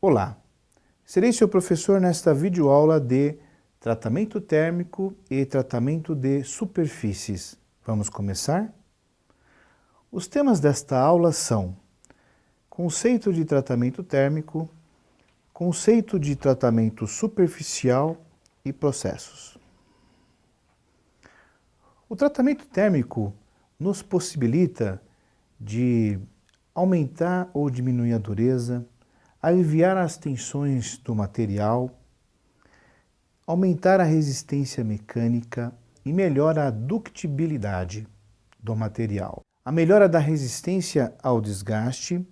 Olá, serei seu professor nesta videoaula de tratamento térmico e tratamento de superfícies. Vamos começar? Os temas desta aula são conceito de tratamento térmico, conceito de tratamento superficial e processos. O tratamento térmico nos possibilita de aumentar ou diminuir a dureza, aliviar as tensões do material, aumentar a resistência mecânica e melhora a ductibilidade do material. A melhora da resistência ao desgaste,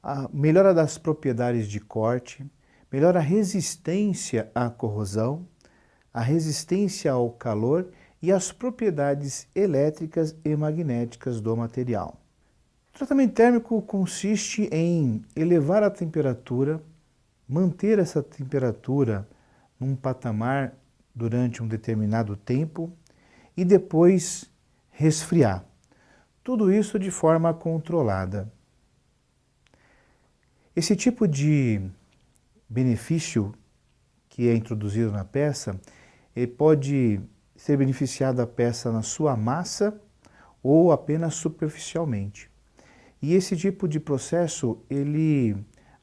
a melhora das propriedades de corte, melhora a resistência à corrosão, a resistência ao calor e as propriedades elétricas e magnéticas do material. O tratamento térmico consiste em elevar a temperatura, manter essa temperatura num patamar durante um determinado tempo e depois resfriar. Tudo isso de forma controlada. Esse tipo de benefício que é introduzido na peça, ele pode ser beneficiado a peça na sua massa ou apenas superficialmente. E esse tipo de processo, ele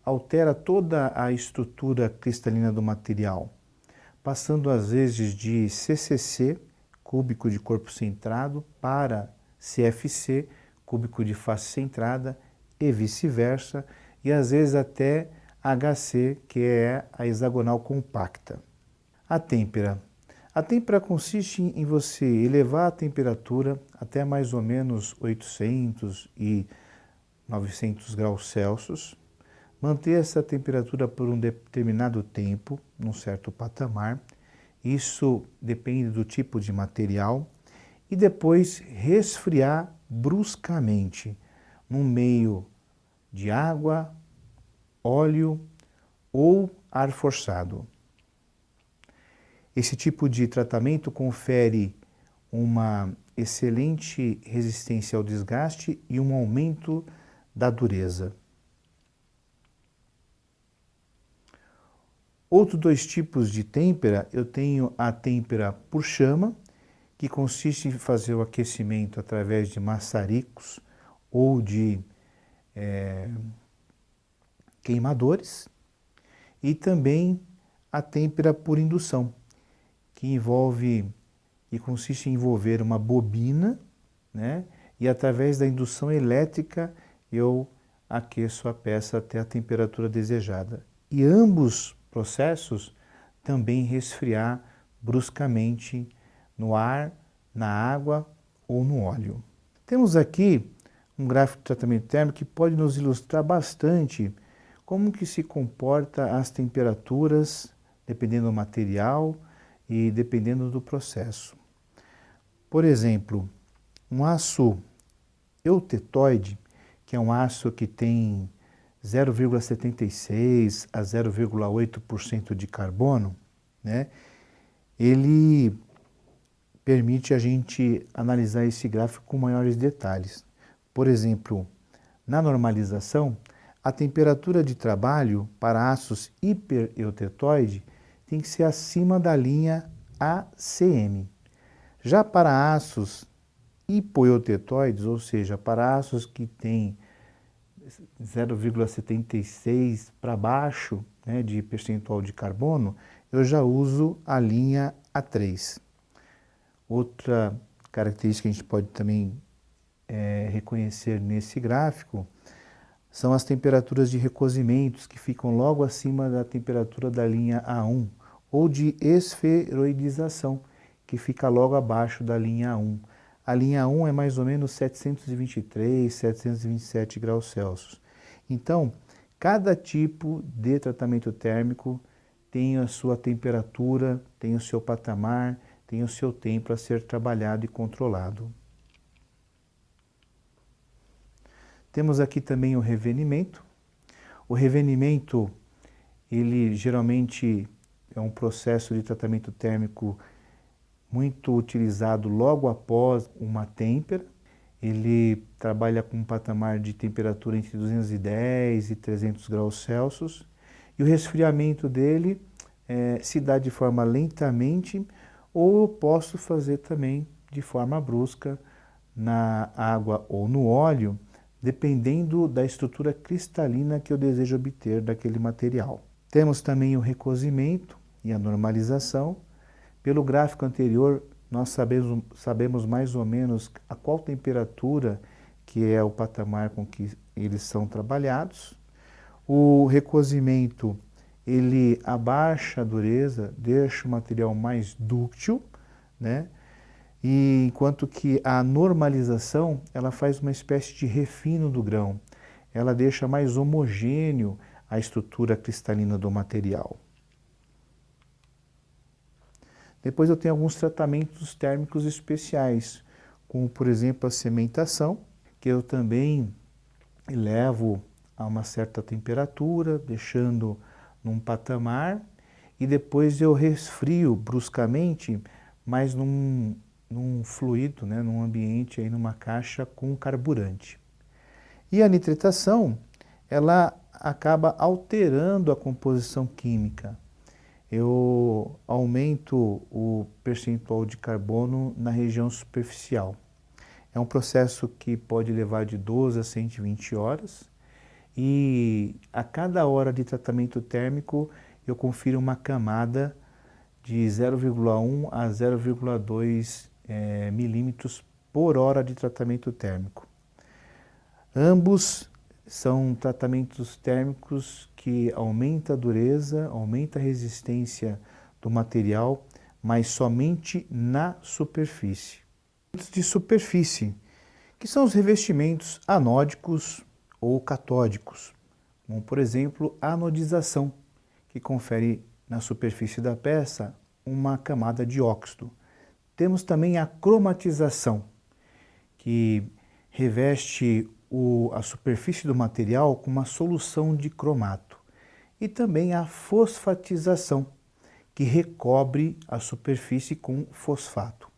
altera toda a estrutura cristalina do material, passando às vezes de CCC, cúbico de corpo centrado, para CFC, cúbico de face centrada, e vice-versa, e às vezes até HC, que é a hexagonal compacta. A têmpera. A têmpera consiste em você elevar a temperatura até mais ou menos 800 e 900 graus Celsius, manter essa temperatura por um determinado tempo, num certo patamar, isso depende do tipo de material, e depois resfriar bruscamente, num meio de água, óleo ou ar forçado. Esse tipo de tratamento confere uma excelente resistência ao desgaste e um aumento da dureza. Outros dois tipos de têmpera, eu tenho a têmpera por chama, que consiste em fazer o aquecimento através de maçaricos ou de queimadores, e também a têmpera por indução, que consiste em envolver uma bobina, né, e através da indução elétrica eu aqueço a peça até a temperatura desejada. E ambos processos também resfriar bruscamente no ar, na água ou no óleo. Temos aqui um gráfico de tratamento térmico que pode nos ilustrar bastante como que se comporta as temperaturas, dependendo do material e dependendo do processo. Por exemplo, um aço eutetoide, que é um aço que tem 0,76 a 0,8% de carbono, né? Ele permite a gente analisar esse gráfico com maiores detalhes. Por exemplo, na normalização, a temperatura de trabalho para aços hipereutetoide tem que ser acima da linha ACM. Já para aços hipoeutetoides, ou seja, para aços que têm 0,76 para baixo, né, de percentual de carbono, eu já uso a linha A3. Outra característica que a gente pode também reconhecer nesse gráfico são as temperaturas de recozimentos, que ficam logo acima da temperatura da linha A1, ou de esferoidização, que fica logo abaixo da linha A1. A linha A1 é mais ou menos 723, 727 graus Celsius. Então, cada tipo de tratamento térmico tem a sua temperatura, tem o seu patamar, tem o seu tempo a ser trabalhado e controlado. Temos aqui também o revenimento. O revenimento, ele geralmente é um processo de tratamento térmico muito utilizado logo após uma têmpera. Ele trabalha com um patamar de temperatura entre 210 e 300 graus Celsius e o resfriamento dele se dá de forma lentamente, ou eu posso fazer também de forma brusca na água ou no óleo, dependendo da estrutura cristalina que eu desejo obter daquele material. Temos também o recozimento e a normalização. Pelo gráfico anterior, nós sabemos mais ou menos a qual temperatura que é o patamar com que eles são trabalhados. O recozimento, ele abaixa a dureza, deixa o material mais dúctil, né? E enquanto que a normalização, ela faz uma espécie de refino do grão. Ela deixa mais homogêneo a estrutura cristalina do material. Depois eu tenho alguns tratamentos térmicos especiais, como por exemplo a cementação, que eu também elevo a uma certa temperatura, deixando num patamar, e depois eu resfrio bruscamente, mas num fluido, né, num ambiente, aí, numa caixa com carburante. E a nitritação, ela acaba alterando a composição química. Eu aumento o percentual de carbono na região superficial. É um processo que pode levar de 12 a 120 horas e a cada hora de tratamento térmico eu confiro uma camada de 0,1 a 0,2 milímetros por hora de tratamento térmico. Ambos são tratamentos térmicos que aumentam a dureza, aumenta a resistência do material, mas somente na superfície. De superfície, que são os revestimentos anódicos ou catódicos, como por exemplo a anodização, que confere na superfície da peça uma camada de óxido. Temos também a cromatização, que reveste a superfície do material com uma solução de cromato. E também a fosfatização, que recobre a superfície com fosfato.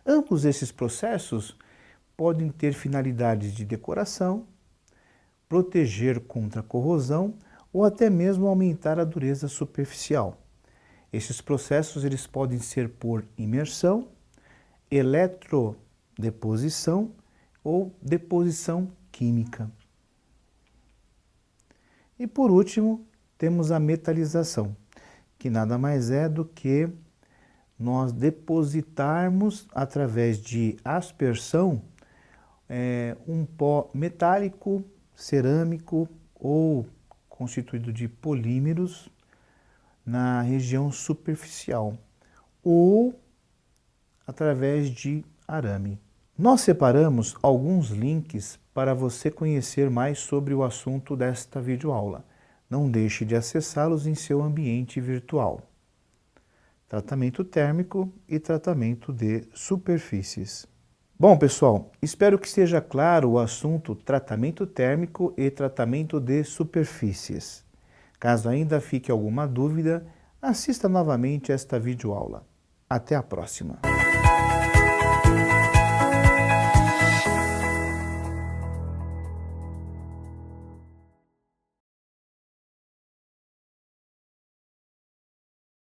Ambos esses processos podem ter finalidades de decoração, proteger contra a corrosão ou até mesmo aumentar a dureza superficial. Esses processos eles podem ser por imersão, eletrodeposição ou deposição química. E por último, temos a metalização, que nada mais é do que nós depositarmos através de aspersão um pó metálico, cerâmico ou constituído de polímeros na região superficial ou através de arame. Nós separamos alguns links para você conhecer mais sobre o assunto desta videoaula. Não deixe de acessá-los em seu ambiente virtual. Tratamento térmico e tratamento de superfícies. Bom, pessoal, espero que esteja claro o assunto tratamento térmico e tratamento de superfícies. Caso ainda fique alguma dúvida, assista novamente esta videoaula. Até a próxima!